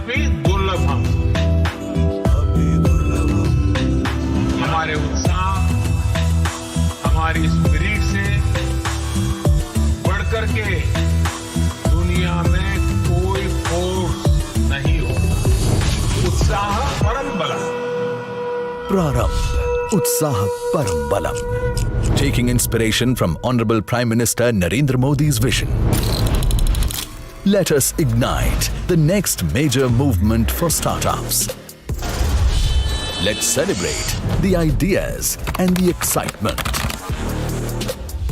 तदपि दुर्लभम। हमारे उत्साह, हमारी स्पिरिट से बढ़कर के दुनिया में कोई फोर्स नहीं होगा। उत्साह परम बलम। Prarambh, Utsaha Param Balam. Taking inspiration from Honorable Prime Minister Narendra Modi's vision. Let us ignite the next major movement for startups. Let's celebrate the ideas and the excitement.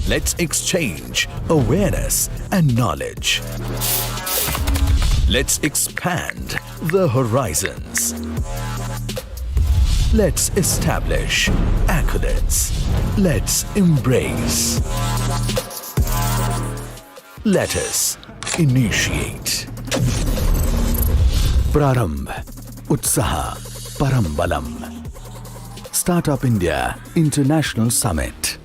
Let's exchange awareness and knowledge. Let's expand the horizons. Let's establish accolades. Let's embrace. Let us initiate. Prarambh, Utsaha, Parambalam. Startup India International Summit.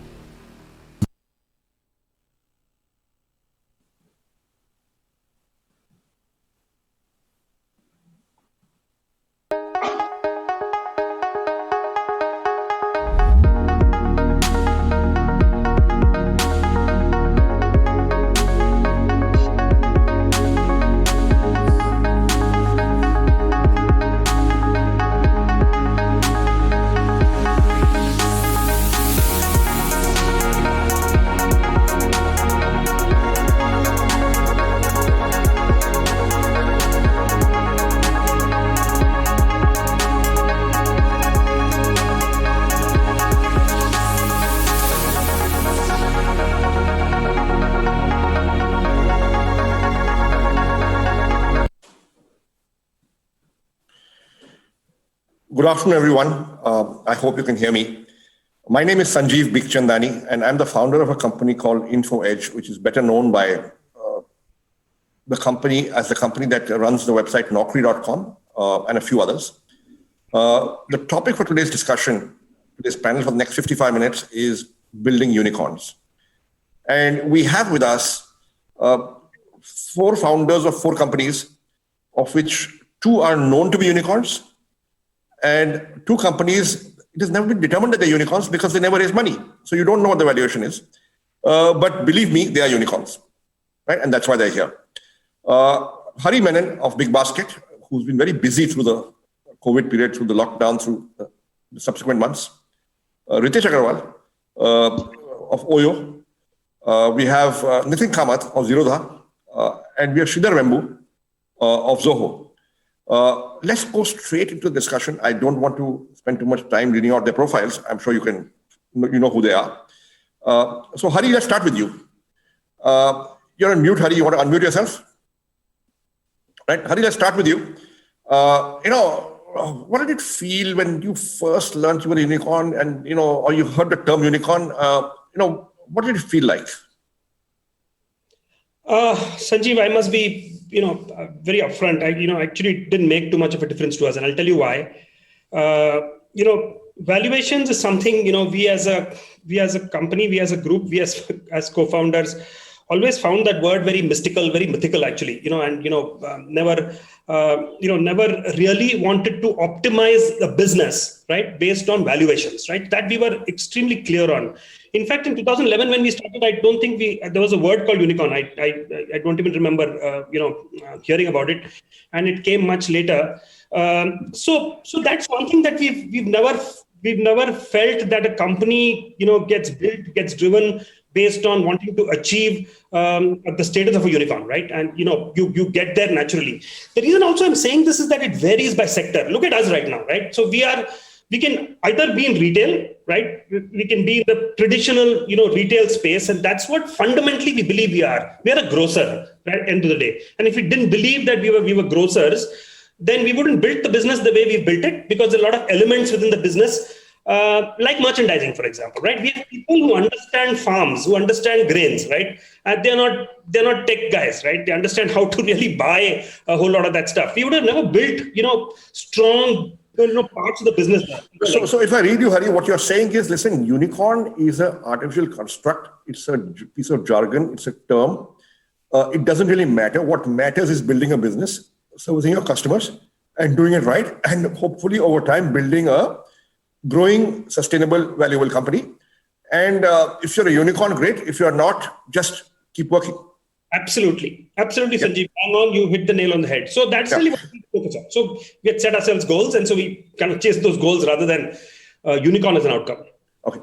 Good afternoon, everyone. I hope you can hear me. My name is Sanjeev Bigchandani, and I'm the founder of a company called InfoEdge, which is better known by the company as the company that runs the website Naukri.com and a few others. The topic for today's discussion, today's panel for the next 55 minutes is building unicorns. And we have with us 4 founders of 4 companies, of which 2 are known to be unicorns. And 2 companies, it has never been determined that they're unicorns because they never raise money. So you don't know what the valuation is. But believe me, they are unicorns, right? And that's why they're here. Hari Menon of Big Basket, who's been very busy through the COVID period, through the lockdown, through the subsequent months. Ritesh Agarwal of Oyo. We have Nitin Kamath of Zerodha. And we have Sridhar Vembu of Zoho. Let's go straight into the discussion. I don't want to spend too much time reading out their profiles. I'm sure you know who they are. So Hari, let's start with you. You're on mute, Hari. You want to unmute yourself? Right, Hari, let's start with you. What did it feel when you first learned you were a unicorn and, or you heard the term unicorn? What did it feel like? Sanjeev, I must be very upfront. Actually didn't make too much of a difference to us. And I'll tell you why. Valuations is something, we as a company, we as a group, we as co-founders always found that word very mystical, very mythical actually, never really wanted to optimize the business, right? Based on valuations, right? That we were extremely clear on. In fact, in 2011, when we started, I don't think there was a word called unicorn. I don't even remember, hearing about it, and it came much later. So that's one thing that we've never felt that a company, gets built, gets driven based on wanting to achieve the status of a unicorn, right? And you get there naturally. The reason also I'm saying this is that it varies by sector. Look at us right now, right? So we can either be in retail, right? We can be in the traditional, retail space. And that's what fundamentally we believe we are. We are a grocer, right? End of the day. And if we didn't believe that we were grocers, then we wouldn't build the business the way we built it, because there are a lot of elements within the business, like merchandising, for example, right? We have people who understand farms, who understand grains, right? And they're not tech guys, right? They understand how to really buy a whole lot of that stuff. We would have never built, strong parts of the business. So if I read you, Hari, what you're saying is, listen, unicorn is an artificial construct. It's a piece of jargon. It's a term. It doesn't really matter. What matters is building a business. servicing your customers and doing it right, and hopefully over time building a growing, sustainable, valuable company. And if you're a unicorn, great. If you're not, just keep working. Absolutely, Sanjeev. Hang on, you hit the nail on the head. So that's really what we focus on. So we had set ourselves goals, and so we kind of chase those goals rather than unicorn as an outcome. Okay.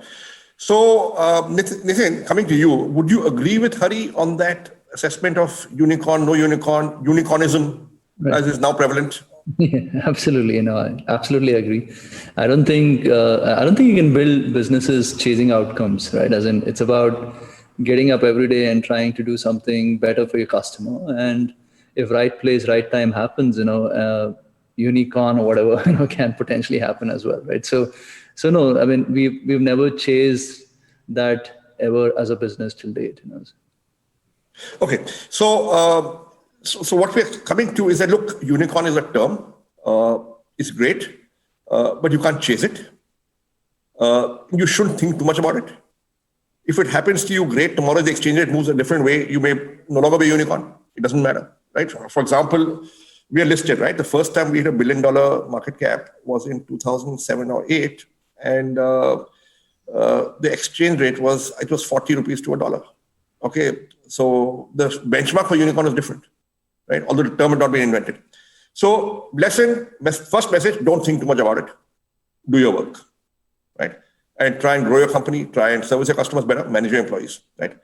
So Nitin, coming to you, would you agree with Hari on that assessment of unicorn, no unicorn, unicornism as is now prevalent? Yeah, absolutely. I absolutely agree. I don't think you can build businesses chasing outcomes, right? As in, it's about getting up every day and trying to do something better for your customer. And if right place, right time happens, unicorn or whatever, can potentially happen as well, right? So no, I mean, we've never chased that ever as a business till date. Okay, so what we're coming to is that, look, unicorn is a term. It's great, but you can't chase it. You shouldn't think too much about it. If it happens to you, great. Tomorrow the exchange rate moves a different way. You may no longer be a unicorn. It doesn't matter, right? For example, we are listed, right? The first time we hit $1 billion market cap was in 2007 or 8, and the exchange rate was 40 rupees to $1. Okay, so the benchmark for unicorn is different, right? Although the term had not been invented. So first message, don't think too much about it. Do your work, right? And try and grow your company, try and service your customers better, manage your employees, right?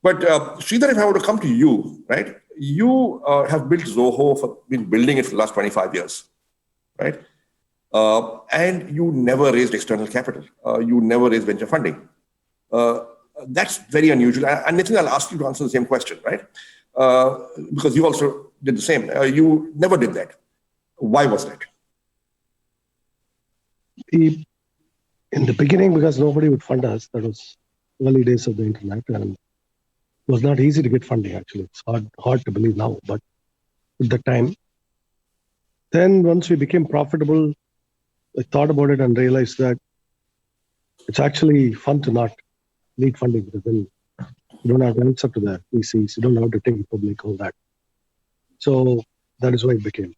But Sridhar, if I were to come to you, right? You have built Zoho, been building it for the last 25 years, right? And you never raised external capital. You never raised venture funding. That's very unusual. And Nitin, I'll ask you to answer the same question, right? Because you also did the same. You never did that. Why was that? In the beginning, because nobody would fund us, that was early days of the internet, and it was not easy to get funding, actually. It's hard to believe now, but at the time. Then once we became profitable, I thought about it and realized that it's actually fun to not need funding, because then you don't have to answer to the VCs, you don't have to take it public, all that. So that is why it became.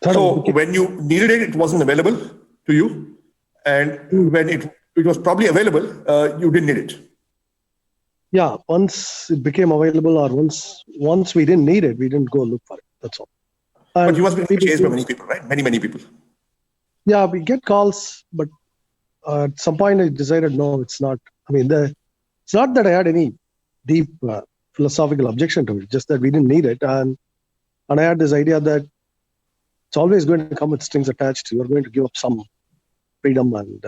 So when you needed it, it wasn't available to you? And when it was probably available, you didn't need it? Yeah, once it became available, or once we didn't need it, we didn't go look for it. That's all. And but you must be chased by many people, right? Many people. Yeah, we get calls, but at some point I decided, no, it's not. I mean, it's not that I had any deep philosophical objection to it, just that we didn't need it. And I had this idea that it's always going to come with strings attached. You're going to give up some freedom, and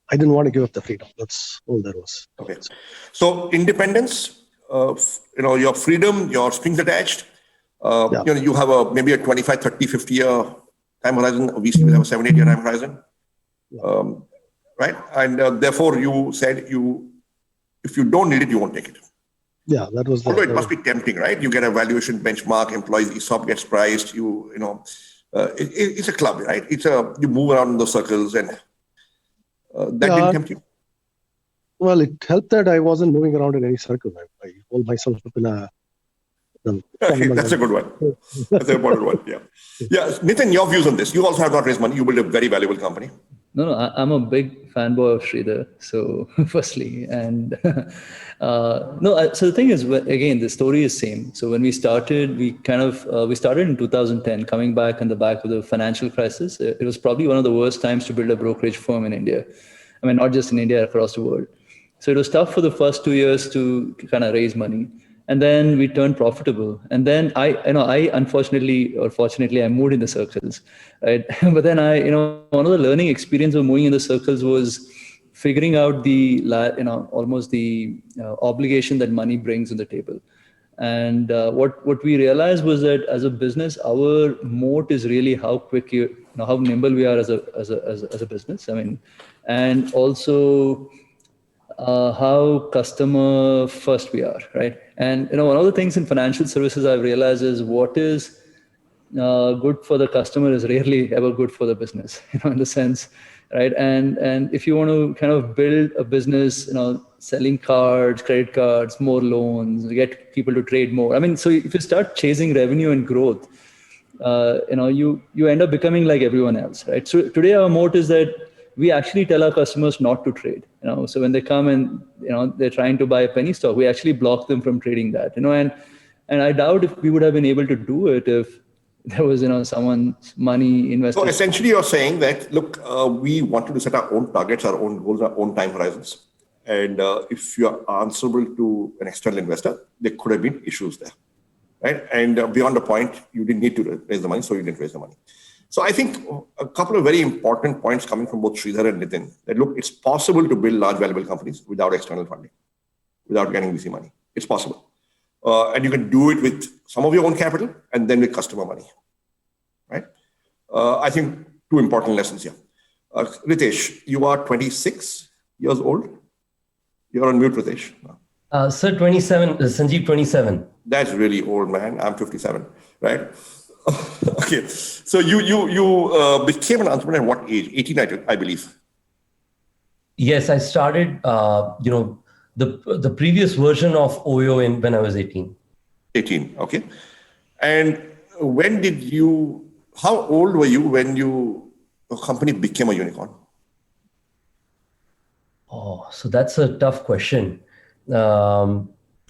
I didn't want to give up the freedom. That's all there was. Okay. So independence, your freedom, your strings attached. You have maybe a 25, 30, 50 year time horizon. VC will have a 7, 8 year time horizon. Right? And therefore you said if you don't need it, you won't take it. Yeah, that was. Although it must be tempting, right? You get a valuation benchmark, employees ESOP gets priced. It's a club, right? You move around in those circles, and that didn't tempt you. Well, it helped that I wasn't moving around in any circle. I hold myself up in a. Okay, that's a good one. That's an important one. Yeah. Nitin, your views on this? You also have not raised money. You built a very valuable company. No, I'm a big fanboy of Sridhar. So firstly, and so the thing is, again, the story is same. So when we started, we started in 2010, coming back on the back of the financial crisis. It was probably one of the worst times to build a brokerage firm in India. I mean, not just in India, across the world. So it was tough for the first 2 years to kind of raise money. And then we turned profitable. And then I unfortunately or fortunately, I moved in the circles, right? But then one of the learning experience of moving in the circles was figuring out almost the obligation that money brings on the table. And what we realized was that as a business, our moat is really how quick how nimble we are as a business. I mean, and also how customer first we are, right? And one of the things in financial services I've realized is what is good for the customer is rarely ever good for the business, in the sense, right? And if you want to kind of build a business, selling cards, credit cards, more loans, get people to trade more. I mean, so if you start chasing revenue and growth, you end up becoming like everyone else, right? So today our moat is that we actually tell our customers not to trade. So when they come and they're trying to buy a penny stock, we actually block them from trading that. And I doubt if we would have been able to do it if there was someone's money invested. So essentially, you're saying that look, we wanted to set our own targets, our own goals, our own time horizons, and if you are answerable to an external investor, there could have been issues there. Right. And beyond the point, you didn't need to raise the money, so you didn't raise the money. So I think a couple of very important points coming from both Sridhar and Nitin that look, it's possible to build large valuable companies without external funding, without getting VC money. It's possible. And you can do it with some of your own capital and then with customer money. Right. I think two important lessons here. Ritesh, you are 26 years old. You're on mute, Ritesh. Sir, 27, Sanjeev, 27. That's really old, man. I'm 57, right? Okay. So you became an entrepreneur at what age? 18, I believe. Yes, I started, the previous version of OYO when I was 18. 18, okay. And how old were you when your company became a unicorn? Oh, so that's a tough question.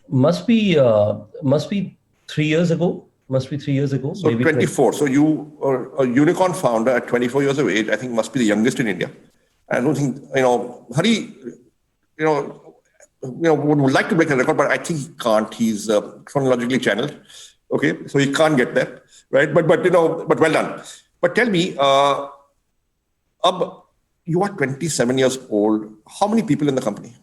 Must be 3 years ago. So maybe 24. So you are a unicorn founder at 24 years of age. I think must be the youngest in India. I don't think Hari, would like to break the record, but I think he can't. He's chronologically channeled. Okay, so he can't get there, right? But well done. But tell me, you are 27 years old. How many people in the company?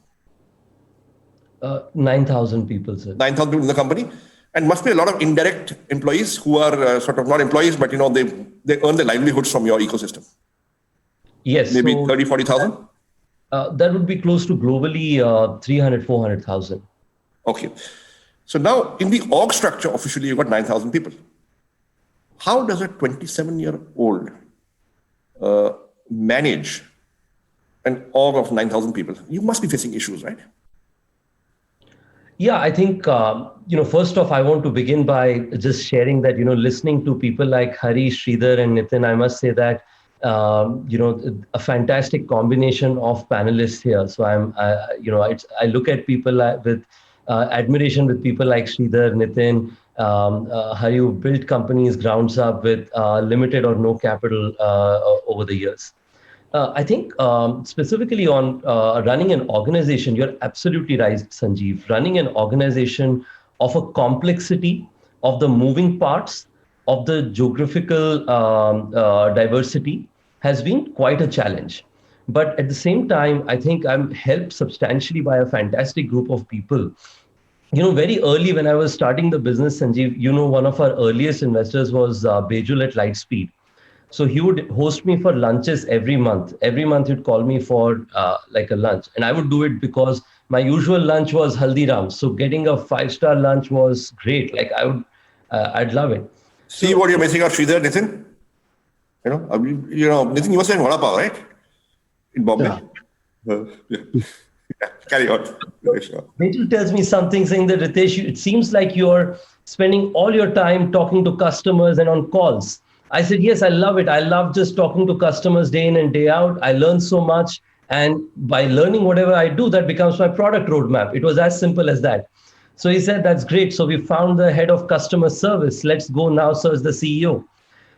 9,000 people, sir. 9,000 people in the company, and must be a lot of indirect employees who are sort of not employees, but they earn their livelihoods from your ecosystem. Yes, maybe 30, 40,000. That would be close to globally 300, 400,000. Okay, so now in the org structure, officially you've got 9,000 people. How does a 27-year-old manage an org of 9,000 people? You must be facing issues, right? Yeah, I think, first off, I want to begin by just sharing that, listening to people like Hari, Sridhar and Nitin, I must say that, a fantastic combination of panelists here. So I look at people with admiration with people like Sridhar, Nitin, Hari, who built companies grounds up with limited or no capital over the years. I think specifically on running an organization, you're absolutely right, Sanjeev. Running an organization of a complexity of the moving parts of the geographical diversity has been quite a challenge. But at the same time, I think I'm helped substantially by a fantastic group of people. Very early when I was starting the business, Sanjeev, one of our earliest investors was Bejul at Lightspeed. So he would host me for lunches every month. Every month he'd call me for like a lunch. And I would do it because my usual lunch was Haldiram. So getting a 5-star lunch was great. Like I'd love it. See what you're missing out, Sridhar, Nitin? Nitin, you were saying Vada Pav, right? In Bombay? Yeah. Carry on. Rachel tells me something saying that, Ritesh, it seems like you're spending all your time talking to customers and on calls. I said, yes, I love it. I love just talking to customers day in and day out. I learn so much. And by learning whatever I do, that becomes my product roadmap. It was as simple as that. So he said, that's great. So we found the head of customer service. Let's go now search the CEO.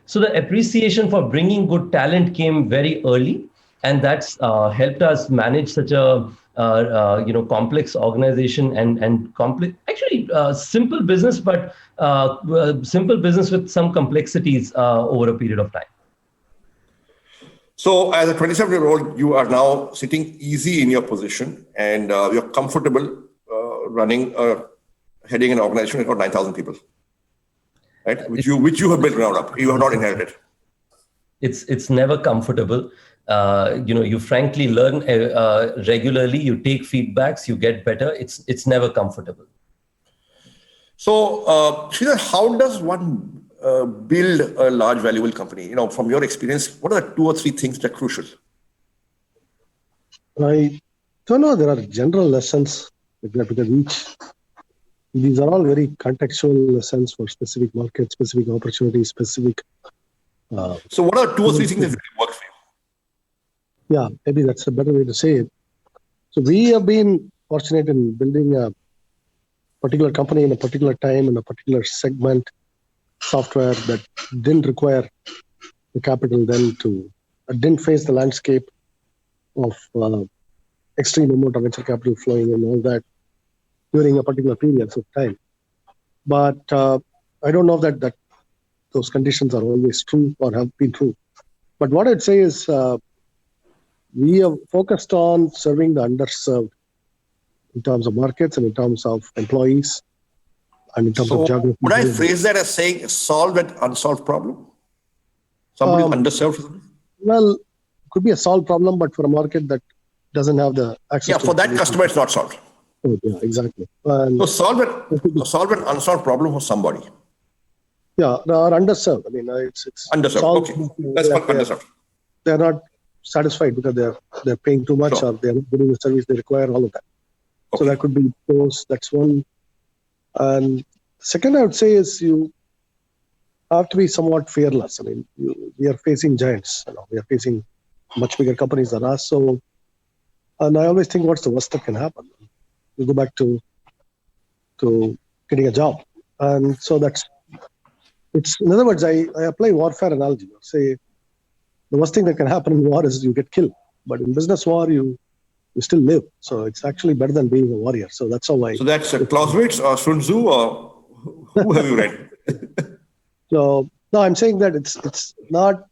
So the appreciation for bringing good talent came very early. And that's helped us manage such a complex organization and complex, actually simple business, but simple business with some complexities over a period of time. So as a 27-year-old, you are now sitting easy in your position and you're comfortable heading an organization with about 9,000 people, right? Which you have built ground up. You have not inherited. It's never comfortable. You frankly learn regularly. You take feedbacks. You get better. It's never comfortable. So, Sridhar, how does one build a large valuable company? From your experience, what are the 2 or 3 things that are crucial? I don't know. There are general lessons like that because These are all very contextual lessons for specific markets, specific opportunities, specific. So what are 2 or 3 things that really work for you? Yeah, maybe that's a better way to say it. So we have been fortunate in building a particular company in a particular time, in a particular segment, software that didn't require the capital then didn't face the landscape of extreme amount of venture capital flowing and all that during a particular period of time. But I don't know that those conditions are always true or have been true. But what I'd say is we have focused on serving the underserved in terms of markets and in terms of employees and in terms of geography. Would I phrase that as saying solve an unsolved problem? Somebody underserved? Well, it could be a solved problem, but for a market that doesn't have the access. Yeah, for that customer, it's not solved. Oh, yeah, exactly. And so solve an unsolved problem for somebody. Yeah, they are underserved. I mean, it's underserved. Okay, that's called underserved. They're not satisfied because they're paying too much, or they're not getting the service they require. All of that. Okay. So that could be those. That's one. And second, I would say is you have to be somewhat fearless. I mean, we are facing giants. We are facing much bigger companies than us. So, and I always think, what's the worst that can happen? You go back to getting a job, and so it's. In other words, I apply warfare analogy. Say, the worst thing that can happen in war is you get killed, but in business war you still live. So it's actually better than being a warrior. So that's how I. So that's Clausewitz or Sun Tzu, or who have you read? So no, I'm saying that it's not.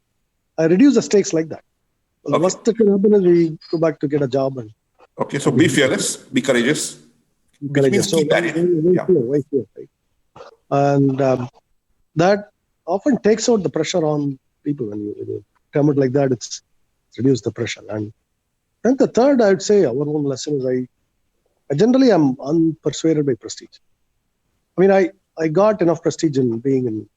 I reduce the stakes like that. The worst that can happen is we go back to get a job and. Okay, so be fearless, be courageous. Courageous. So very fear, right? And that often takes out the pressure on people when you term it like that. It's reduce the pressure. And then the third, I would say, our own lesson is I generally am unpersuaded by prestige. I mean, I got enough prestige in being in,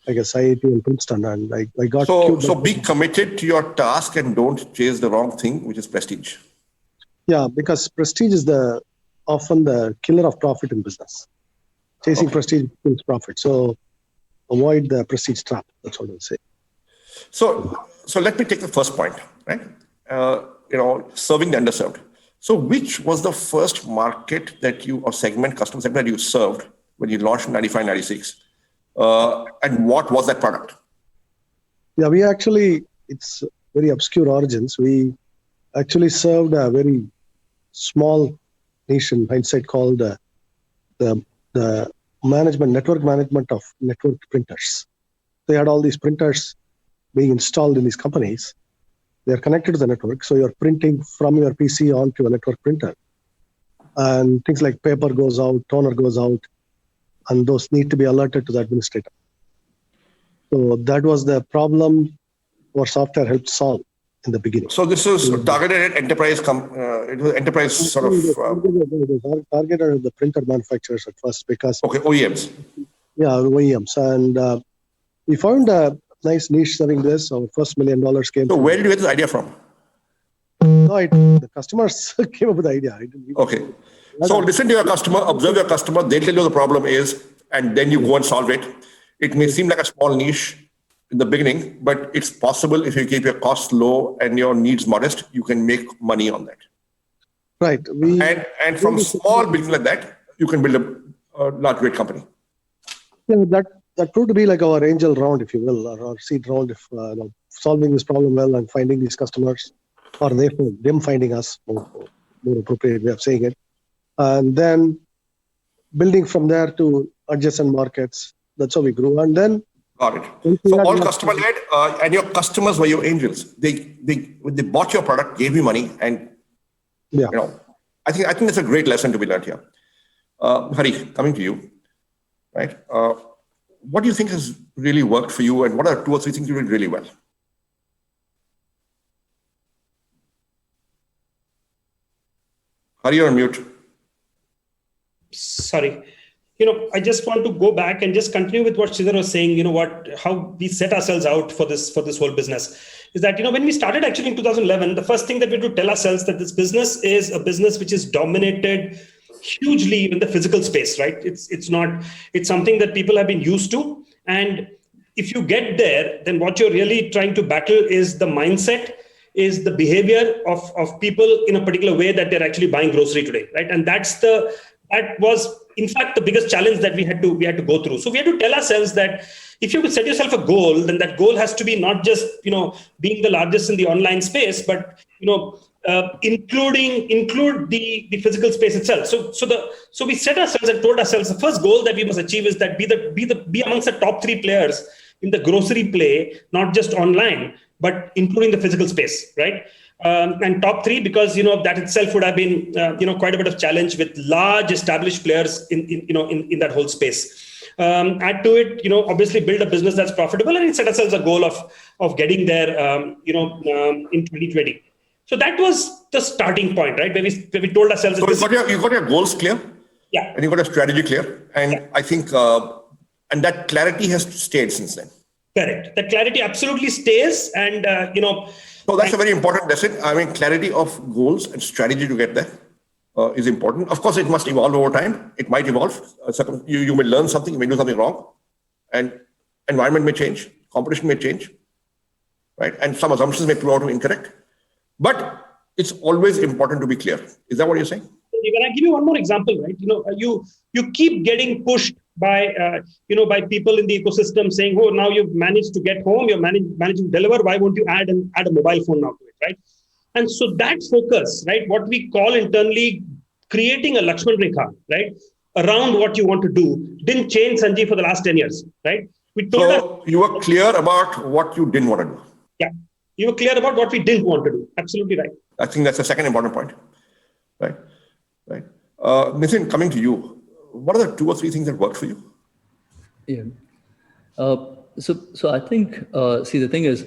I guess, IIT and Princeton, and I got. So be committed to your task and don't chase the wrong thing, which is prestige. Yeah, because prestige is often the killer of profit in business. Chasing prestige kills profit. So avoid the prestige trap. That's what I'll say. So let me take the first point, right? Serving the underserved. So which was the first market customer segment that you served when you launched in 95, 96? And what was that product? Yeah, it's very obscure origins. We actually served a very small niche in hindsight called the network management of network printers. They had all these printers being installed in these companies. They're connected to the network. So you're printing from your PC onto a network printer. And things like paper goes out, toner goes out, and those need to be alerted to the administrator. So that was the problem our software helped solve in the beginning. So this is targeted at enterprise, it was enterprise sort of... Targeted at the printer manufacturers at first because... Okay, OEMs. Yeah, OEMs. And we found a nice niche serving this. Our first $1 million came. So where did you get this idea from? No, the customers came up with the idea. Okay. So listen to your customer, observe your customer, they'll tell you the problem is, and then you go and solve it. It may seem like a small niche in the beginning, but it's possible if you keep your costs low and your needs modest, you can make money on that. Right. And from small business like that, you can build a large, great company. Yeah, that proved to be like our angel round, if you will, or our seed round, if solving this problem well and finding these customers, or them finding us, more appropriate way of saying it. And then building from there to adjacent markets. That's how we grew. And then got it. So all customer led, and your customers were your angels. They bought your product, gave you money, and I think that's a great lesson to be learned here. Hari, coming to you, right? What do you think has really worked for you, and what are 2 or 3 things you did really well? Hari, you're on mute. Sorry. I just want to go back and just continue with what Sridhar was saying, how we set ourselves out for this whole business is that, when we started actually in 2011, the first thing that we had to tell ourselves that this business is a business which is dominated hugely in the physical space, right? It's something that people have been used to. And if you get there, then what you're really trying to battle is the mindset, is the behavior of people in a particular way that they're actually buying grocery today, right? And that was in fact the biggest challenge that we had to go through. So we had to tell ourselves that if you have to set yourself a goal, then that goal has to be not just being the largest in the online space, but include the physical space itself. So we set ourselves and told ourselves the first goal that we must achieve is that be amongst the top 3 players in the grocery play, not just online, but including the physical space, right? And top 3 because that itself would have been quite a bit of challenge with large established players in that whole space. Add to it, obviously build a business that's profitable, and set ourselves a goal of getting there, in 2020. So that was the starting point, right? Where we told ourselves. So you got your goals clear, yeah, and you got a strategy clear, and yeah. I think, and that clarity has stayed since then. Correct. The clarity absolutely stays, and So that's a very important lesson. I mean, clarity of goals and strategy to get there is important. Of course, it must evolve over time. It might evolve. You may learn something, you may do something wrong, and environment may change, competition may change, right? And some assumptions may prove out to be incorrect. But it's always important to be clear. Is that what you're saying? When I give you one more example, right? You keep getting pushed by people in the ecosystem saying, "Oh, now you've managed to get home, you're managed to deliver. Why won't you add a mobile phone now to it, right?" And so that focus, right, what we call internally creating a Lakshman Rekha, right, around what you want to do, didn't change, Sanjeev, for the last 10 years, right? You were clear about what you didn't want to do. Yeah, you were clear about what we didn't want to do. Absolutely right. I think that's the second important point, right? Right. Nitin, coming to you, what are the 2 or 3 things that worked for you? Yeah. So I think, see, the thing is,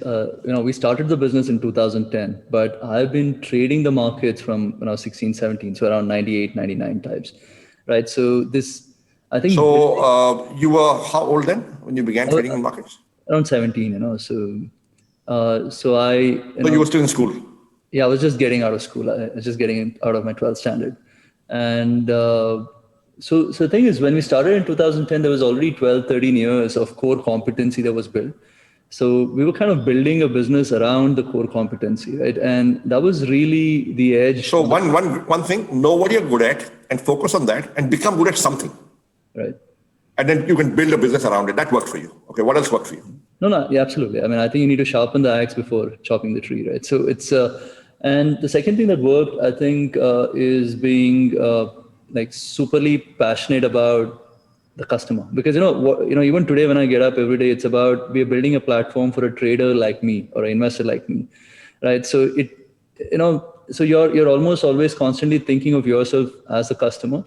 we started the business in 2010, but I've been trading the markets from when I was 16, 17, so around 98, 99 types, right? So this, I think. So you were how old then when you began trading in markets? Around 17, so I. So you were still in school? Yeah, I was just getting out of school. I was just getting out of my 12th standard. And so the thing is, when we started in 2010, there was already 12, 13 years of core competency that was built. So we were kind of building a business around the core competency, right? And that was really the edge. So one thing, know what you're good at and focus on that and become good at something. Right. And then you can build a business around it. That worked for you. Okay, what else worked for you? No, yeah, absolutely. I mean, I think you need to sharpen the axe before chopping the tree, right? So it's, and the second thing that worked, I think, is being like superly passionate about the customer. Because, even today when I get up every day, it's about we're building a platform for a trader like me or an investor like me, right? So so you're almost always constantly thinking of yourself as a customer.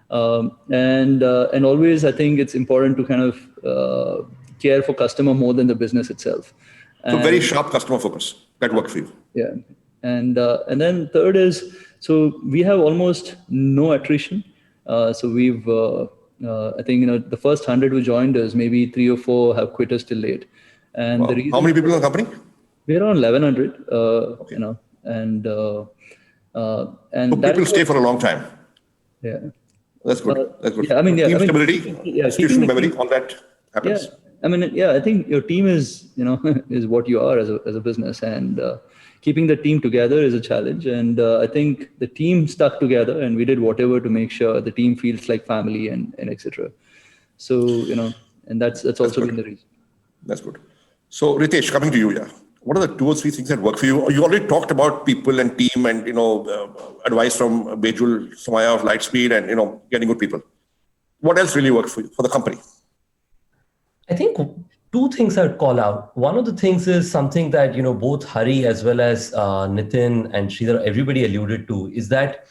And always, I think it's important to kind of care for customer more than the business itself. So very sharp customer focus. That worked for you. Yeah. And then third is, so we have almost no attrition. So we've, I think, the first 100 who joined us, maybe 3 or 4 have quit us till late. And the reason, how many people in the company? We're around 1,100, okay. And so people stay for a long time. Yeah. That's good. That's good. Yeah, I mean, yeah, team stability, institutional memory, all that happens. Yeah. I mean, yeah, I think your team is, is what you are as a business, and keeping the team together is a challenge. And I think the team stuck together, and we did whatever to make sure the team feels like family and etc. So, and that's also been the reason. That's good. So Ritesh, coming to you, yeah. What are the 2 or 3 things that work for you? You already talked about people and team and, advice from Bejul, Somaya of Lightspeed and, getting good people. What else really works for you, for the company? I think 2 things I would call out. One of the things is something that, both Hari as well as Nitin and Sridhar, everybody alluded to, is that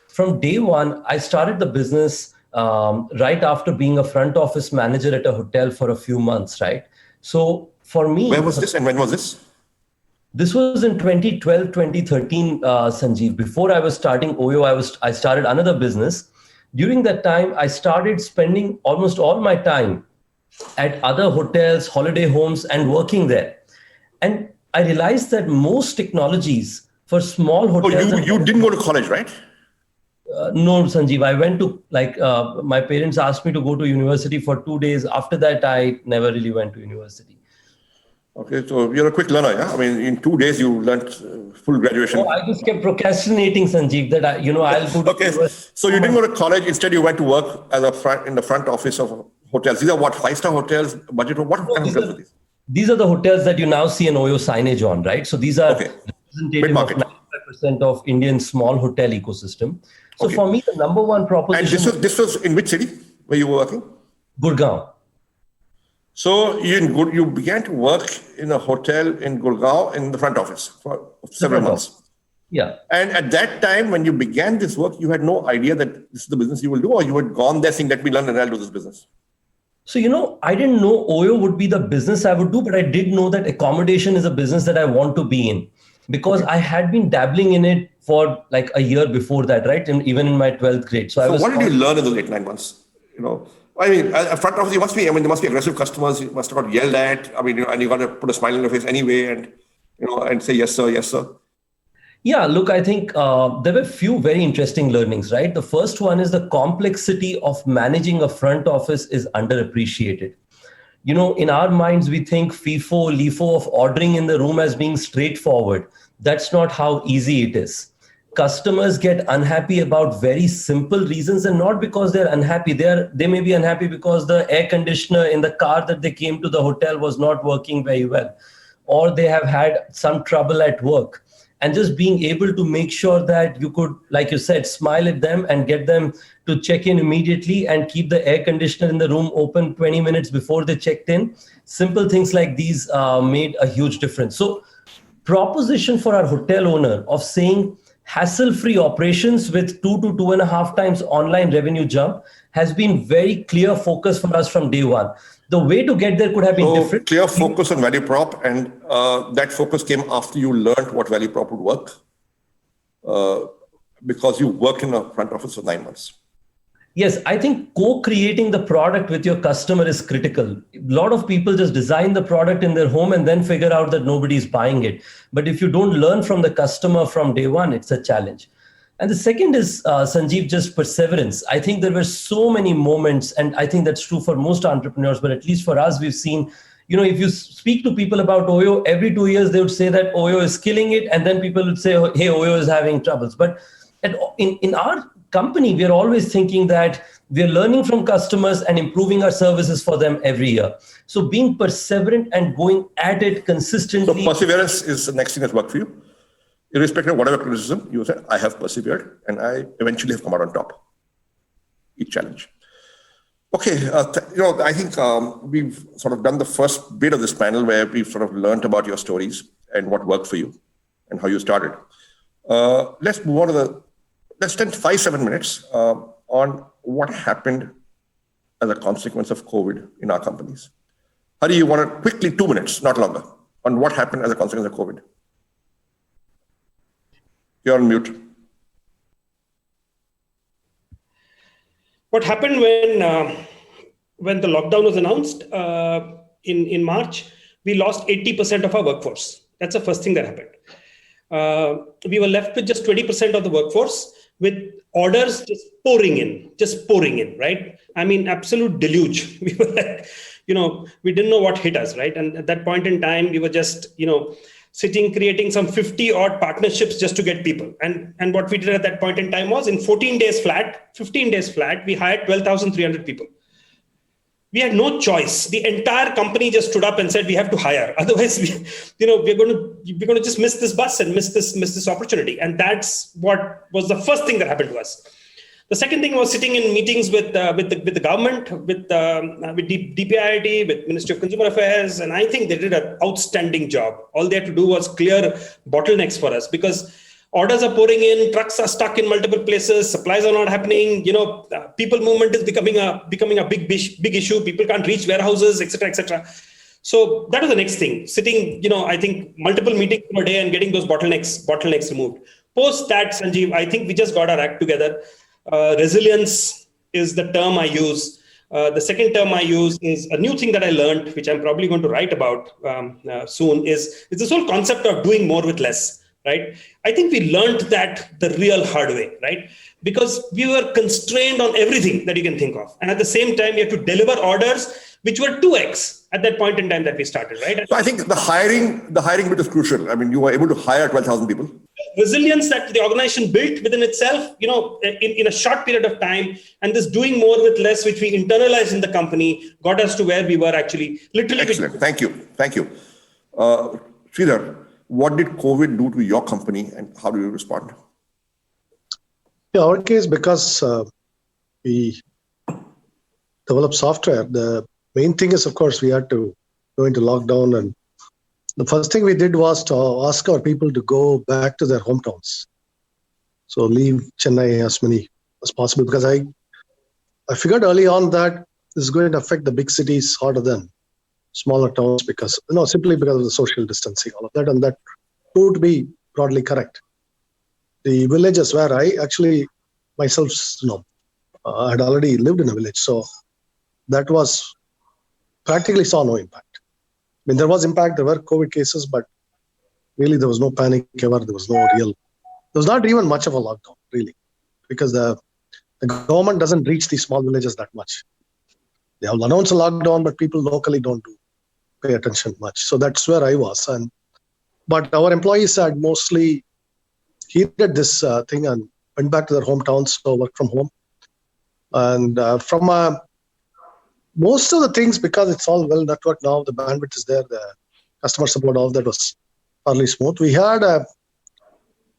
from day one, I started the business right after being a front office manager at a hotel for a few months, right? So for me... Where was this and when was this? This was in 2012, 2013, Sanjeev. Before I was starting OYO, I started another business. During that time, I started spending almost all my time at other hotels, holiday homes, and working there. And I realized that most technologies for small hotels... Oh, you didn't go to college, right? No, Sanjeev. I went to my parents asked me to go to university for 2 days. After that, I never really went to university. Okay, so you're a quick learner, yeah? I mean, in 2 days you learned full graduation. No, I just kept procrastinating, Sanjeev. That I'll go to Okay, university. so you didn't go to college. Instead, you went to work as in the front office of hotels. These are what, 5-star hotels, budget? What kind of hotels are these? These are the hotels that you now see an Oyo signage on, right? So these are representative Mid-market. of 95% of Indian small hotel ecosystem. So for me, the number one proposition. And this was in which city where you were working? Gurgaon. So you began to work in a hotel in Gurgaon in the front office for several months. Yeah. And at that time, when you began this work, you had no idea that this is the business you will do, or you had gone there saying, let me learn and I'll do this business? So, I didn't know Oyo would be the business I would do, but I did know that accommodation is a business that I want to be in, because I had been dabbling in it for like a year before that, right? And even in my 12th grade. So what did you learn in those 8-9 months? I mean, front office, there must be aggressive customers. You must have got yelled at. I mean, and you got to put a smile on your face anyway, and and say yes sir, yes sir. Yeah, look, I think there were a few very interesting learnings, right? The first one is the complexity of managing a front office is underappreciated. In our minds, we think FIFO, LIFO of ordering in the room as being straightforward. That's not how easy it is. Customers get unhappy about very simple reasons, and not because they're unhappy. They may be unhappy because the air conditioner in the car that they came to the hotel was not working very well, or they have had some trouble at work. And just being able to make sure that you could, like you said, smile at them and get them to check in immediately and keep the air conditioner in the room open 20 minutes before they checked in. Simple things like these made a huge difference. So proposition for our hotel owner of saying hassle-free operations with 2 to 2.5 times online revenue jump has been very clear focus for us from day one. The way to get there could have been different. Clear focus on value prop, and that focus came after you learned what value prop would work, because you worked in a front office for 9 months. Yes, I think co-creating the product with your customer is critical. A lot of people just design the product in their home and then figure out that nobody's buying it. But if you don't learn from the customer from day one, it's a challenge. And the second is, Sanjeev, just perseverance. I think there were so many moments, and I think that's true for most entrepreneurs, but at least for us, we've seen, if you speak to people about Oyo, every 2 years, they would say that Oyo is killing it. And then people would say, hey, Oyo is having troubles. But in our company, we are always thinking that we are learning from customers and improving our services for them every year. So being perseverant and going at it consistently. So perseverance is the next thing that's worked for you? Irrespective of whatever criticism, you said, I have persevered and I eventually have come out on top. Each challenge. Okay, I think we've sort of done the first bit of this panel where we've sort of learned about your stories and what worked for you and how you started. Let's move on to let's spend 5-7 minutes on what happened as a consequence of COVID in our companies. Hari, you want to quickly, 2 minutes, not longer, on what happened as a consequence of COVID? You're on mute. What happened when the lockdown was announced in March, we lost 80% of our workforce. That's the first thing that happened. We were left with just 20% of the workforce, with orders just pouring in, right? I mean, absolute deluge. We were like, we didn't know what hit us, right? And at that point in time, we were just, sitting, creating some 50 odd partnerships just to get people. And what we did at that point in time was in 15 days flat, we hired 12,300 people. We had no choice. The entire company just stood up and said, we have to hire. Otherwise, we're going to just miss this bus and miss this opportunity. And that's what was the first thing that happened to us. The second thing was sitting in meetings with the government, with DPIIT, with Ministry of Consumer Affairs, and I think they did an outstanding job. All they had to do was clear bottlenecks for us, because orders are pouring in, trucks are stuck in multiple places, supplies are not happening. People movement is becoming a big issue. People can't reach warehouses, etc., etc. So that was the next thing. Sitting, I think multiple meetings per day and getting those bottlenecks removed. Post that, Sanjeev, I think we just got our act together. Resilience is the term I use. The second term I use is a new thing that I learned, which I'm probably going to write about soon, is this whole concept of doing more with less. right? I think we learned that the real hard way, right? Because we were constrained on everything that you can think of. And at the same time, we had to deliver orders which were 2x at that point in time that we started, right? So I think the hiring bit is crucial. I mean, you were able to hire 12,000 people. Resilience that the organization built within itself, in a short period of time, and this doing more with less, which we internalized in the company, got us to where we were actually literally. Excellent. Thank you. Sridhar, what did COVID do to your company and how do you respond? In our case, because we develop software, the main thing is, of course, we had to go into lockdown. And the first thing we did was to ask our people to go back to their hometowns. So leave Chennai as many as possible, because I figured early on that this is going to affect the big cities harder than smaller towns, because simply because of the social distancing, all of that, and that proved to be broadly correct. The villages where I actually myself, had already lived in a village, so that was practically saw no impact. I mean, there was impact. There were COVID cases, but really there was no panic ever. There was not even much of a lockdown, really, because the government doesn't reach these small villages that much. They will announce a lockdown, but people locally don't pay attention much. So that's where I was. But our employees had mostly heeded this thing and went back to their hometowns, so work from home. And from most of the things, because it's all well networked now, the bandwidth is there, the customer support, all that was fairly smooth. We had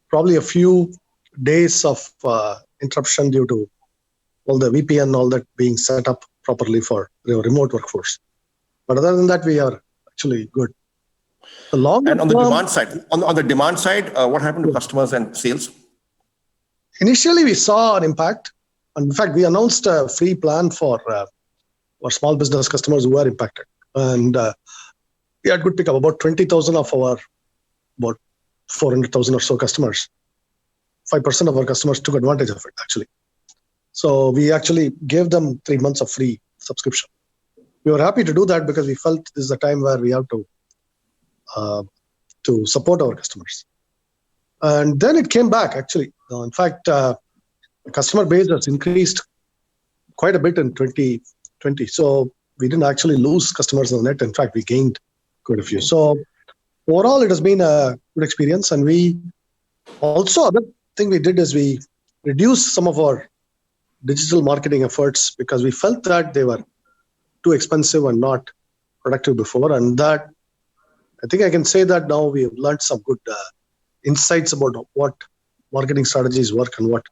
probably a few days of interruption due to all the VPN, all that being set up properly for remote workforce. But other than that, we are actually good. And on the demand side, on the demand side, what happened to customers and sales? Initially, we saw an impact. And in fact, we announced a free plan for small business customers who were impacted. And we had good pickup, about 20,000 of our about 400,000 or so customers. 5% of our customers took advantage of it, actually. So we actually gave them 3 months of free subscription. We were happy to do that because we felt this is a time where we have to support our customers. And then it came back, actually. In fact, the customer base has increased quite a bit in 2020. So we didn't actually lose customers on the net. In fact, we gained quite a few. So overall, it has been a good experience. And we also, other thing we did is we reduced some of our digital marketing efforts because we felt that they were too expensive and not productive before. And that, I think I can say that now we have learned some good insights about what marketing strategies work and what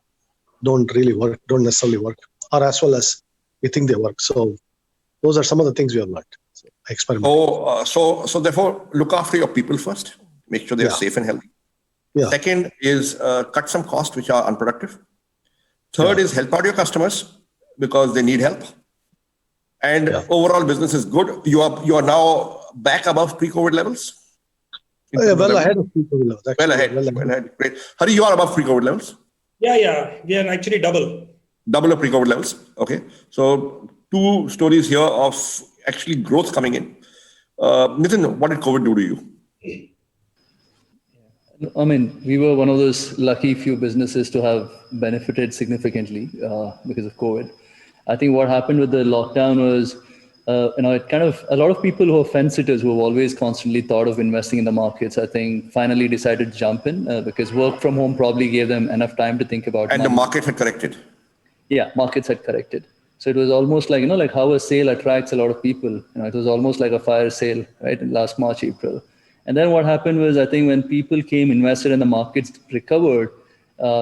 don't really work, don't necessarily work, or as well as we think they work. So those are some of the things we have learned. So I experiment. So therefore, look after your people first. Make sure they're safe and healthy. Yeah. Second is cut some costs which are unproductive. Third is help out your customers because they need help. And overall business is good. You are now back above pre-COVID levels? Well ahead of pre-COVID levels. Well ahead. Great. Hari, you are above pre-COVID levels? Yeah. We are actually double of pre-COVID levels. Okay. So 2 stories here of actually growth coming in. Nitin, what did COVID do to you? I mean, we were one of those lucky few businesses to have benefited significantly because of COVID. I think what happened with the lockdown was, it kind of, a lot of people who are fence sitters who have always constantly thought of investing in the markets, I think finally decided to jump in because work from home probably gave them enough time to think about And money. the market had corrected. Yeah, markets had corrected. So it was almost like, like how a sale attracts a lot of people. It was almost like a fire sale, right, in last March, April. And then what happened was, I think when people came, invested and the markets recovered,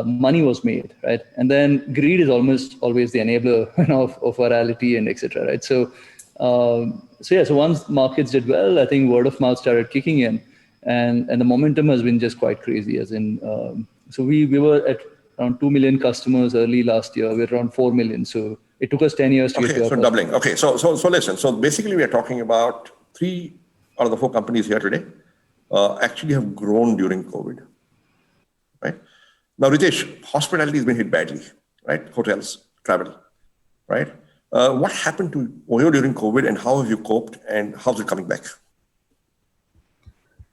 money was made, right? And then greed is almost always the enabler of virality and etc. Right? So once markets did well, I think word of mouth started kicking in, and the momentum has been just quite crazy. As in, so we were at around 2 million customers early last year. We're around 4 million. So it took us 10 years to get to our so doubling. Okay, so listen. So basically, we are talking about 3 out of the 4 companies here today actually have grown during COVID, right? Now, Ritesh, hospitality has been hit badly, right? Hotels, travel, right? What happened to Oyo during COVID and how have you coped and how's it coming back?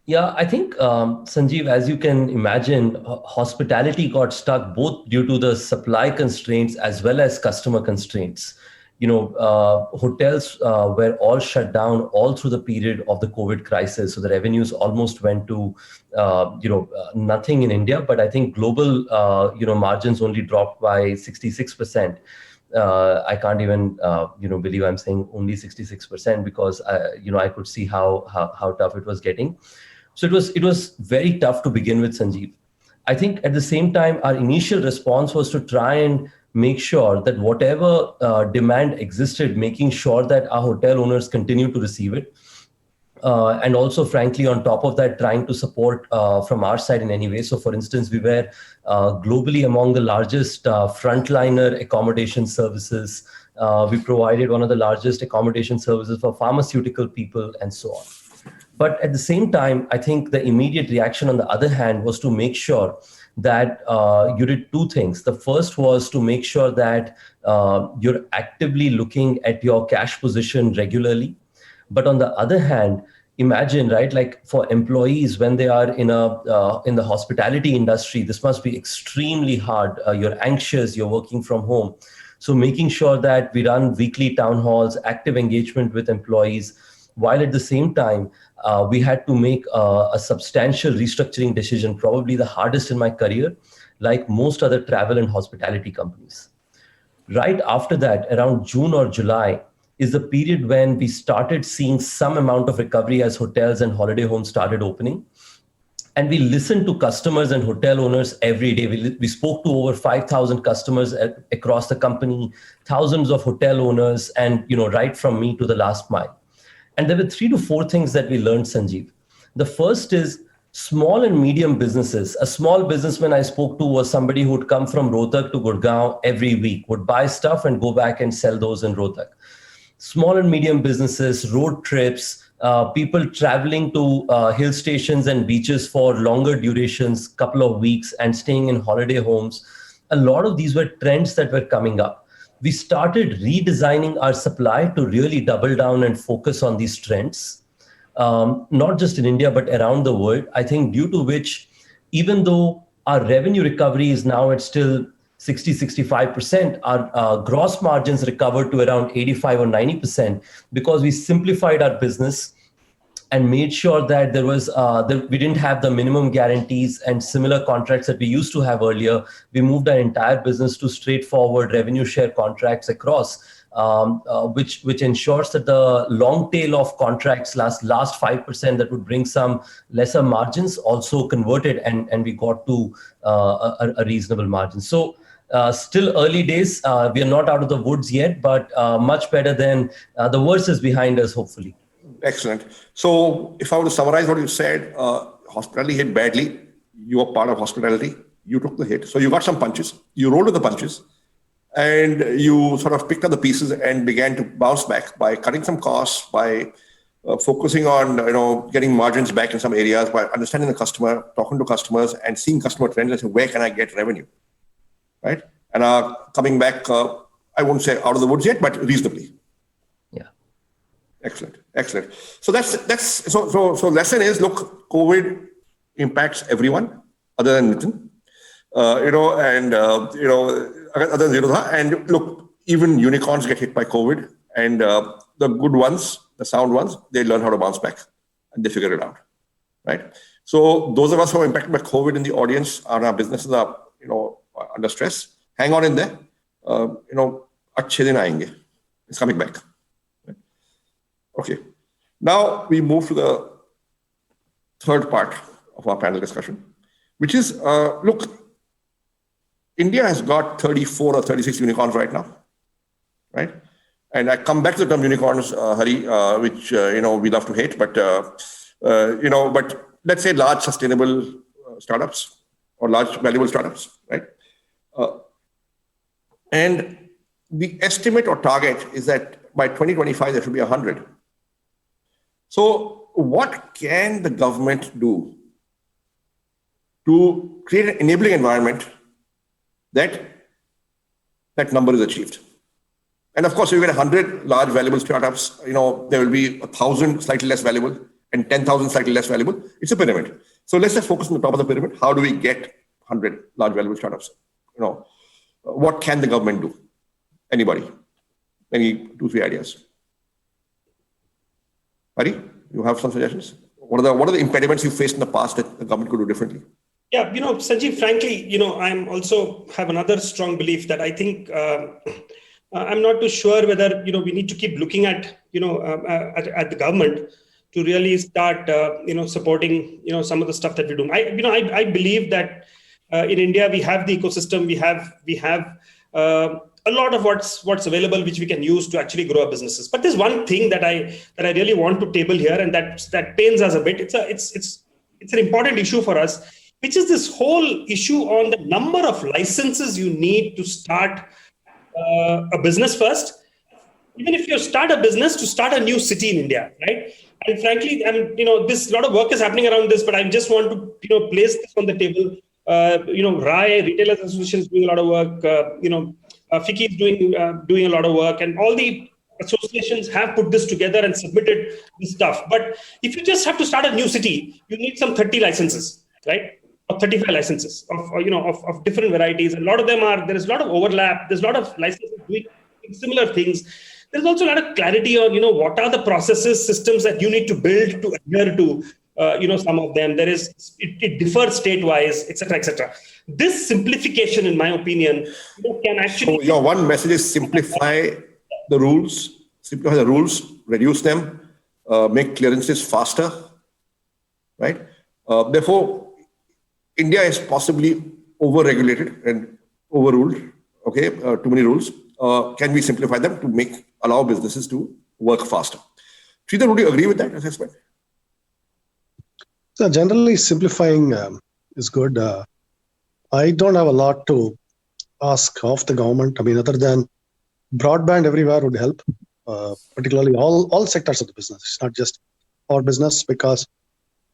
Yeah, I think, Sanjeev, as you can imagine, hospitality got stuck both due to the supply constraints as well as customer constraints. Hotels were all shut down all through the period of the COVID crisis. So the revenues almost went to, nothing in India. But I think global, margins only dropped by 66%. I can't even, believe I'm saying only 66% because, I could see how tough it was getting. So it was very tough to begin with, Sanjeev. I think at the same time, our initial response was to try and make sure that whatever demand existed, making sure that our hotel owners continue to receive it. And also, frankly, on top of that, trying to support from our side in any way. So, for instance, we were globally among the largest frontliner accommodation services. We provided one of the largest accommodation services for pharmaceutical people and so on. But at the same time, I think the immediate reaction on the other hand was to make sure that you did two things. The first was to make sure that you're actively looking at your cash position regularly. But on the other hand, imagine, right, like for employees when they are in the hospitality industry, this must be extremely hard. You're anxious, you're working from home. So making sure that we run weekly town halls, active engagement with employees, while at the same time, we had to make a substantial restructuring decision, probably the hardest in my career, like most other travel and hospitality companies. Right after that, around June or July, is the period when we started seeing some amount of recovery as hotels and holiday homes started opening. And we listened to customers and hotel owners every day. We spoke to over 5,000 customers across the company, thousands of hotel owners, and right from me to the last mile. And there were 3 to 4 things that we learned, Sanjeev. The first is small and medium businesses. A small businessman I spoke to was somebody who would come from Rohtak to Gurgaon every week, would buy stuff and go back and sell those in Rohtak. Small and medium businesses, road trips, people traveling to hill stations and beaches for longer durations, couple of weeks, and staying in holiday homes. A lot of these were trends that were coming up. We started redesigning our supply to really double down and focus on these trends, not just in India, but around the world. I think due to which, even though our revenue recovery is now at still 60-65%, our gross margins recovered to around 85 or 90% because we simplified our business and made sure that there was we didn't have the minimum guarantees and similar contracts that we used to have earlier. We moved our entire business to straightforward revenue share contracts across, which ensures that the long tail of contracts, last 5% that would bring some lesser margins, also converted, and we got to a reasonable margin. So still early days. We are not out of the woods yet, but much better than the worst is behind us, hopefully. Excellent. So if I were to summarize what you said, hospitality hit badly. You were part of hospitality. You took the hit. So you got some punches. You rolled with the punches. And you sort of picked up the pieces and began to bounce back by cutting some costs, by focusing on getting margins back in some areas, by understanding the customer, talking to customers, and seeing customer trends and say, where can I get revenue? Right? And coming back, I won't say out of the woods yet, but reasonably. Excellent. So so lesson is, look, COVID impacts everyone other than Nitin, other than Zerodha. And look, even unicorns get hit by COVID, and the good ones, the sound ones, they learn how to bounce back and they figure it out, right? So those of us who are impacted by COVID in the audience, our businesses are, under stress. Hang on in there. Achhe din aayenge. It's coming back. Okay. Now we move to the third part of our panel discussion, which is, look, India has got 34 or 36 unicorns right now, right? And I come back to the term unicorns, Hari, which, we love to hate, but, but let's say large sustainable startups or large valuable startups, right? And the estimate or target is that by 2025, there should be 100. So what can the government do to create an enabling environment that number is achieved? And of course, if you get 100 large valuable startups, there will be 1,000 slightly less valuable, and 10,000 slightly less valuable. It's a pyramid. So let's just focus on the top of the pyramid. How do we get 100 large valuable startups? What can the government do? Anybody? Any 2-3 ideas? Hari, you have some suggestions? What are the impediments you faced in the past that the government could do differently? Yeah, Sanjeev, frankly, I'm also have another strong belief that I think I'm not too sure whether, we need to keep looking at the government to really start, supporting, some of the stuff that we do. I believe that in India, we have the ecosystem, we have a lot of what's available, which we can use to actually grow our businesses. But there's one thing that I really want to table here, and that pains us a bit. It's an important issue for us, which is this whole issue on the number of licenses you need to start a business first. Even if you start a business, to start a new city in India, right? And frankly, this lot of work is happening around this, but I just want to, place this on the table. RAI, Retailers Association, is doing a lot of work. FICCI is doing a lot of work, and all the associations have put this together and submitted this stuff. But if you just have to start a new city, you need some 30 licenses, right? Or 35 licenses of different varieties. And a lot of them there is a lot of overlap. There's a lot of licenses doing similar things. There's also a lot of clarity on, what are the processes, systems that you need to build to adhere to, some of them. It differs state-wise, et cetera, et cetera. This simplification, in my opinion, can actually... So your one message is simplify the rules, reduce them, make clearances faster, right? Therefore, India is possibly over-regulated and overruled, okay, too many rules. Can we simplify them to allow businesses to work faster? Sridhar, would you agree with that assessment? So generally, simplifying is good. I don't have a lot to ask of the government. I mean, other than broadband everywhere would help, particularly all sectors of the business. It's not just our business, because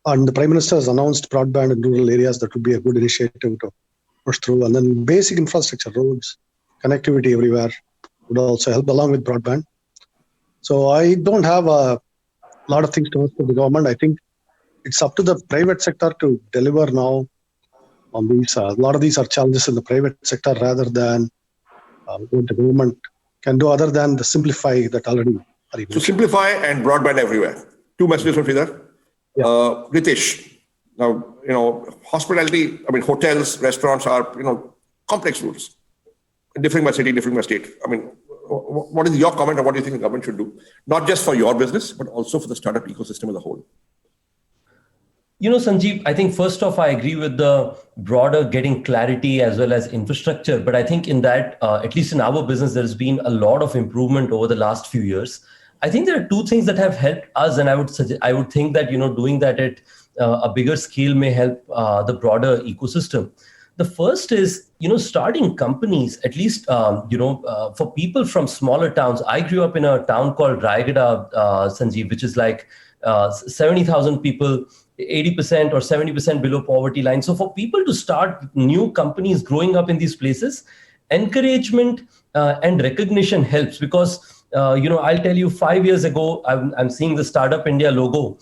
the Prime Minister has announced broadband in rural areas. That would be a good initiative to push through. And then basic infrastructure, roads, connectivity everywhere would also help, along with broadband. So I don't have a lot of things to ask of the government. I think it's up to the private sector to deliver now on these. A lot of these are challenges in the private sector rather than what the government can do, other than the simplify that already. So simplify and broadband everywhere. 2 messages from Sridhar. Yeah. Ritesh, now, hospitality, hotels, restaurants are, complex rules. Differing by city, differing by state. What is your comment on what you think the government should do? Not just for your business, but also for the startup ecosystem as a whole. Sanjeev, I think first off, I agree with the broader getting clarity as well as infrastructure. But I think in that, at least in our business, there's been a lot of improvement over the last few years. I think there are 2 things that have helped us, and I would think that, doing that at a bigger scale may help the broader ecosystem. The first is, starting companies, at least, for people from smaller towns. I grew up in a town called Raigada, Sanjeev, which is like 70,000 people, 80% or 70% below poverty line. So for people to start new companies growing up in these places, encouragement and recognition helps, because, I'll tell you, 5 years ago, I'm seeing the Startup India logo.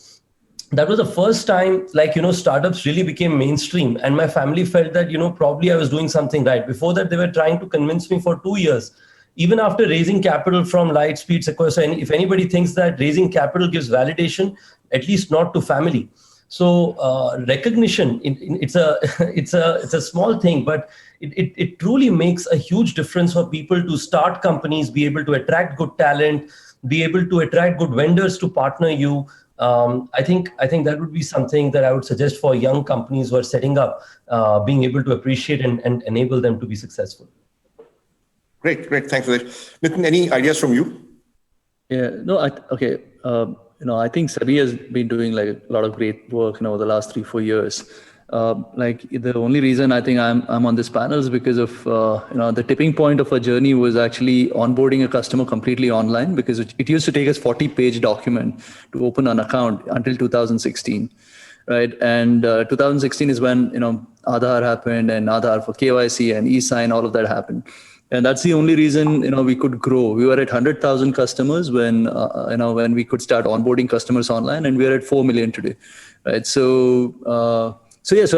That was the first time, startups really became mainstream. And my family felt that, probably I was doing something right. Before that, they were trying to convince me for 2 years. Even after raising capital from Lightspeed, Sequoia, so if anybody thinks that raising capital gives validation, at least not to family. So recognition, it's a small thing, but it truly makes a huge difference for people to start companies, be able to attract good talent, be able to attract good vendors to partner you. I think that would be something that I would suggest for young companies who are setting up, being able to appreciate and enable them to be successful. Great. Thanks for that. Nitin, any ideas from you? Yeah, no, okay. I think SEBI has been doing a lot of great work over the last 3-4 years. The only reason I think I'm on this panel is because of the tipping point of our journey was actually onboarding a customer completely online, because it used to take us 40-page document to open an account until 2016, right? And 2016 is when Aadhaar happened, and Aadhaar for KYC and e-sign, all of that happened. And that's the only reason, we could grow. We were at 100,000 customers when we could start onboarding customers online, and we're at 4 million today, right? So a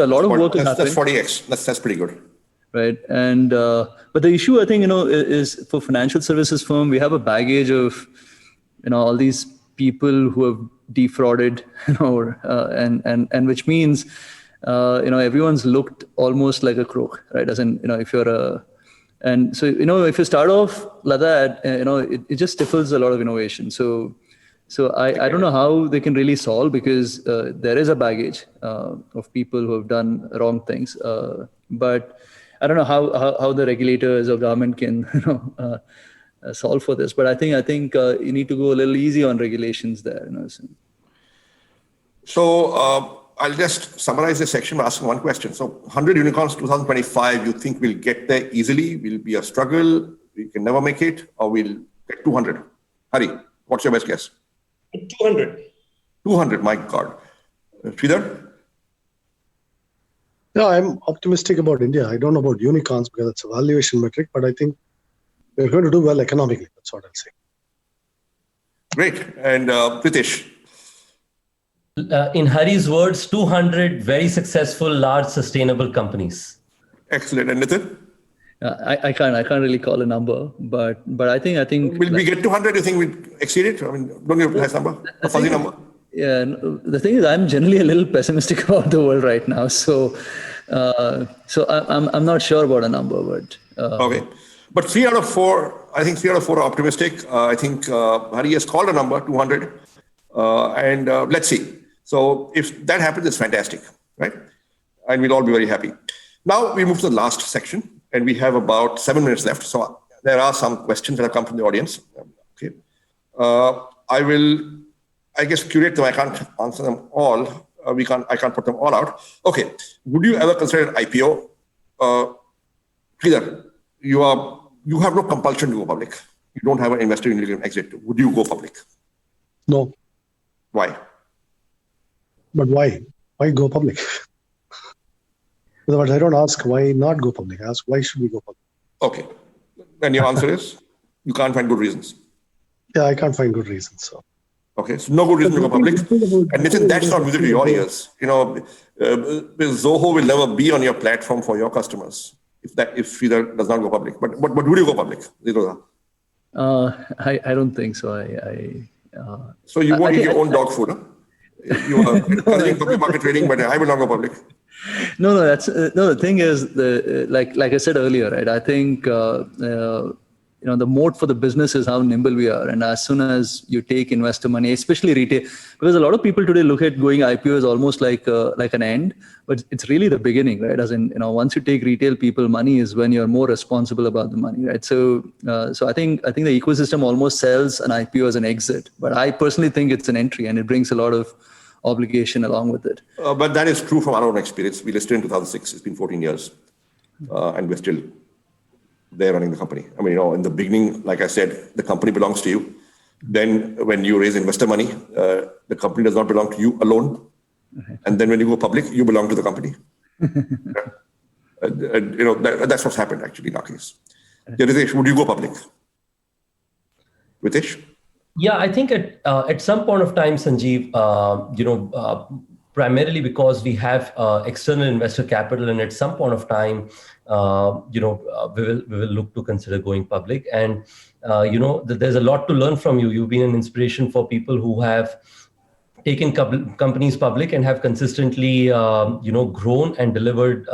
lot of work has happened. That's 40x. That's pretty good. Right. And, but the issue, I think, is for financial services firm, we have a baggage of, all these people who have defrauded, and which means, everyone's looked almost like a crook, right? As in, if you're and so, if you start off like that, it just stifles a lot of innovation. So I don't know how they can really solve, because there is a baggage of people who have done wrong things. But I don't know how the regulators or government can solve for this. But I think you need to go a little easy on regulations there. So I'll just summarize this section by asking one question. So 100 unicorns 2025, you think we'll get there easily? Will it be a struggle? We can never make it, or we'll get 200? Hari, what's your best guess? 200. 200, my God. Sridhar? Yeah, I'm optimistic about India. I don't know about unicorns because it's a valuation metric, but I think we're going to do well economically. That's what I'll say. Great. And Pritesh? In Hari's words, 200 very successful, large, sustainable companies. Excellent. And Nitin? I can't really call a number, but I think. Will we get 200? Do you think we'll exceed it? I mean, don't you have a nice number? A fuzzy number? Yeah, the thing is, I'm generally a little pessimistic about the world right now. So I'm not sure about a number, but okay. But 3 out of 4, I think 3 out of 4 are optimistic. I think Hari has called a number, 200, and let's see. So if that happens, it's fantastic, right? And we'll all be very happy. Now we move to the last section, and we have about 7 minutes left. So there are some questions that have come from the audience. Okay, I will, I guess, curate them. I can't answer them all. I can't put them all out. Okay. Would you ever consider an IPO? Sridhar, you have no compulsion to go public. You don't have an investor in an exit. Would you go public? No. Why? But why? Why go public? In other words, I don't ask why not go public. I ask why should we go public? Okay. And your answer is you can't find good reasons. Yeah, I can't find good reasons. So. Okay, so no good reason to go public. And Nitin, that's not music to your ears. Zoho will never be on your platform for your customers if Sridhar does not go public. But would you go public? I don't think so. So you won't eat your own dog food, huh? You are encouraging public market trading, but I will not go public. No. That's no. The thing is, like I said earlier, right? I think the moat for the business is how nimble we are, and as soon as you take investor money, especially retail, because a lot of people today look at going IPO as almost like an end, but it's really the beginning, right? As in, once you take retail people money is when you're more responsible about the money, right? So I think the ecosystem almost sells an IPO as an exit, but I personally think it's an entry, and it brings a lot of obligation along with it. But that is true from our own experience. We listed in 2006. It's been 14 years, and we're still there running the company. I mean, in the beginning, like I said, the company belongs to you. Then when you raise investor money, the company does not belong to you alone. Okay. And then when you go public, you belong to the company. That's what's happened actually in our case. Yeah, Ritesh, would you go public? Ritesh? Yeah, I think at some point of time, Sanjeev, primarily because we have external investor capital, and at some point of time, we will look to consider going public. And there's a lot to learn from you. You've been an inspiration for people who have taken companies public and have consistently grown and delivered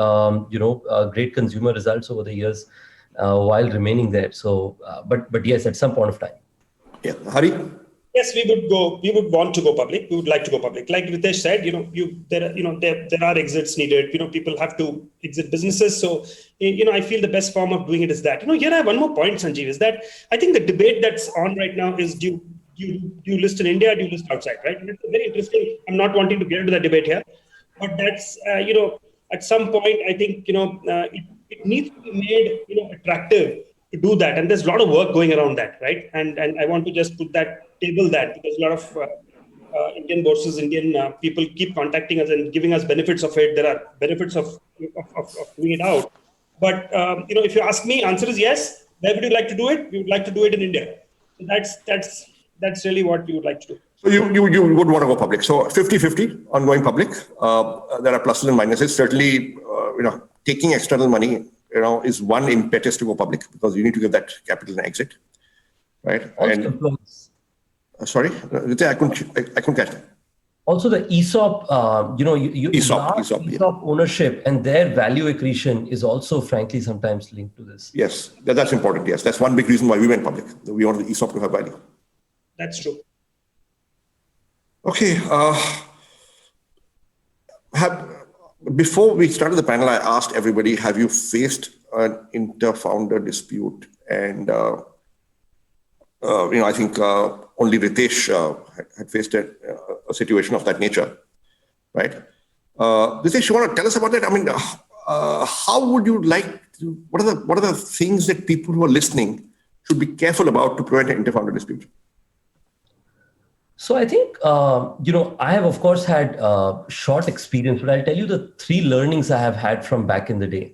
great consumer results over the years while remaining there. So, but yes, at some point of time. Yeah, Hari? Yes, we would want to go public. We would like to go public. Like Ritesh said, there are exits needed. People have to exit businesses. So, I feel the best form of doing it is that. Here I have one more point, Sanjeev, is that I think the debate that's on right now is do you list in India or do you list outside, right? And it's very interesting. I'm not wanting to get into that debate here, but that's, at some point, I think, it needs to be made, attractive to do that. And there's a lot of work going around that, right? And I want to just table that because a lot of Indian bourses, Indian people keep contacting us and giving us benefits of it. There are benefits of doing it out. But, if you ask me, answer is yes. Where would you like to do it? We would like to do it in India. So that's really what we would like to do. So you would want to go public. So 50-50 on going public. There are pluses and minuses. Certainly, taking external money, is one impetus to go public because you need to give that capital an exit, right? Sorry, I couldn't catch that. Also, the ESOP, ESOP ownership and their value accretion is also, frankly, sometimes linked to this. Yes, that's important. Yes, that's one big reason why we went public. We wanted the ESOP to have value. That's true. Okay. Before we started the panel, I asked everybody, have you faced an inter-founder dispute? And, I think only Ritesh had faced a situation of that nature, right? Ritesh, you want to tell us about that? I mean, how would you like to, what are the things that people who are listening should be careful about to prevent an inter-founder dispute? So I think, I have, of course, had short experience, but I'll tell you the 3 learnings I have had from back in the day.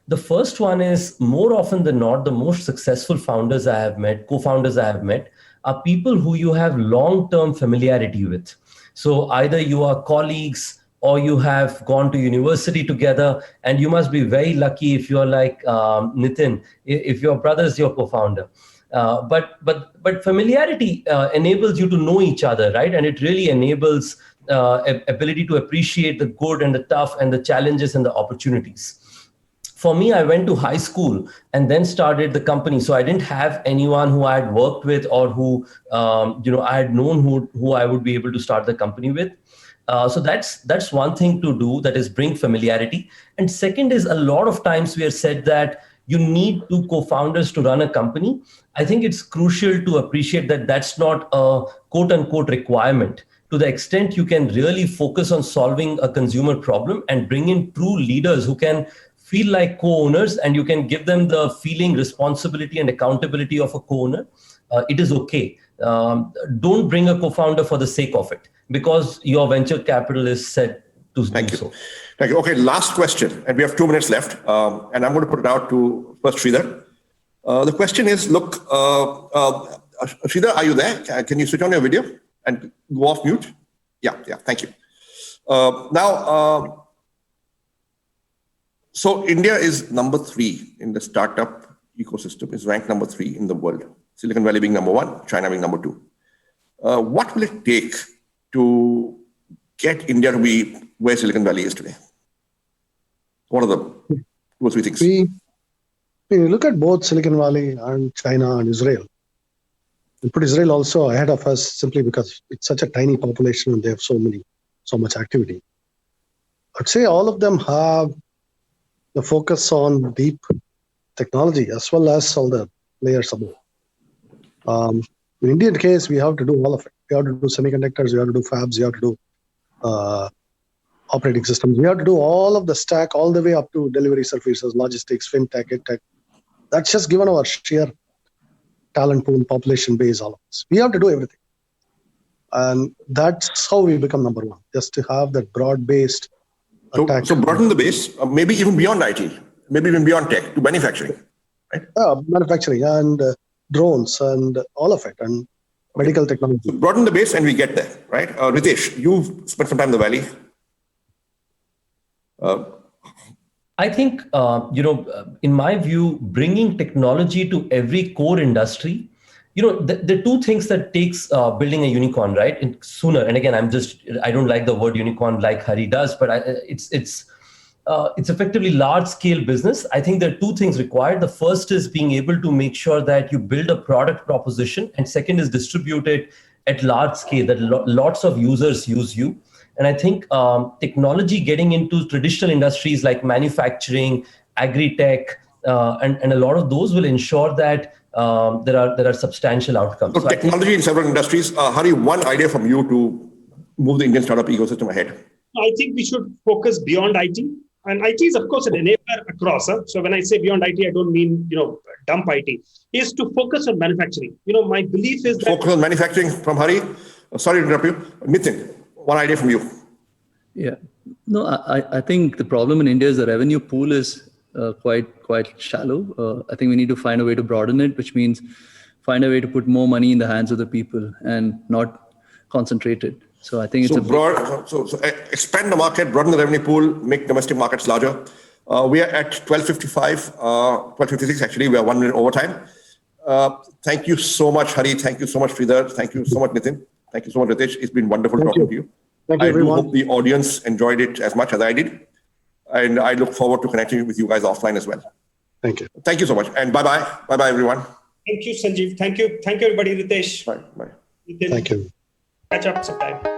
The first one is, more often than not, the most successful founders I have met, co-founders I have met, are people who you have long-term familiarity with. So either you are colleagues or you have gone to university together, and you must be very lucky if you're like Nitin, if your brother is your co-founder. But familiarity enables you to know each other, right? And it really enables ability to appreciate the good and the tough and the challenges and the opportunities. For me, I went to high school and then started the company. So I didn't have anyone who I had worked with or who, I had known who I would be able to start the company with. So that's one thing to do, that is bring familiarity. And second is, a lot of times we are said that you need 2 co-founders to run a company. I think it's crucial to appreciate that that's not a quote unquote requirement. To the extent you can really focus on solving a consumer problem and bring in true leaders who can feel like co-owners, and you can give them the feeling, responsibility and accountability of a co-owner, it is okay. Don't bring a co-founder for the sake of it, because your venture capital is set to do so. Thank you. Okay, last question, and we have 2 minutes left, and I'm going to put it out to first Sridhar. The question is, look, Sridhar, are you there? Can you switch on your video and go off mute? Yeah, thank you. So India is number 3 in the startup ecosystem, is ranked number 3 in the world. Silicon Valley being number 1, China being number 2. What will it take to get India to be where Silicon Valley is today? What are the 2 or 3 things? We look at both Silicon Valley and China and Israel. We put Israel also ahead of us simply because it's such a tiny population and they have so much activity. I'd say all of them have the focus on deep technology as well as all the layers above. In Indian case, we have to do all of it. We have to do semiconductors, we have to do fabs, we have to do operating systems. We have to do all of the stack all the way up to delivery services, logistics, fintech, edtech. That's just given our sheer talent pool, population base, all of this. We have to do everything. And that's how we become number 1, just to have that broad-based attack. So broaden the base, maybe even beyond IT, maybe even beyond tech, to manufacturing, right? Manufacturing and drones and all of it, and medical technology. So broaden the base and we get there, right? Ritesh, you've spent some time in the Valley. I think, in my view, bringing technology to every core industry, the 2 things that takes building a unicorn, right? Sooner. And again, I don't like the word unicorn like Hari does, but it's effectively large scale business. I think there are 2 things required. The first is being able to make sure that you build a product proposition. And second is distribute it at large scale, that lots of users use you. And I think technology getting into traditional industries like manufacturing, agri-tech, and a lot of those will ensure that there are substantial outcomes. So technology in several industries. Hari, one idea from you to move the Indian startup ecosystem ahead. I think we should focus beyond IT. And IT is, of course, an enabler across. So when I say beyond IT, I don't mean, dump IT. Is to focus on manufacturing. My belief is that... Focus on manufacturing from Hari. Sorry to interrupt you. Nitin, one idea from you. Yeah. No, I think the problem in India is the revenue pool is quite shallow. I think we need to find a way to broaden it, which means find a way to put more money in the hands of the people and not concentrate it. So I think it's expand the market, broaden the revenue pool, make domestic markets larger. We are at 12:56 actually. We are 1 minute overtime. Thank you so much, Hari. Thank you so much, Sridhar. Thank you so much, Nitin. Thank you so much, Ritesh. It's been wonderful talking to you. Thank you, I everyone. do hope the audience enjoyed it as much as I did. And I look forward to connecting with you guys offline as well. Thank you. Thank you so much. And bye-bye. Bye-bye, everyone. Thank you, Sanjeev. Thank you, everybody. Ritesh. Bye. Bye. Nitin. Thank you. Catch up sometime.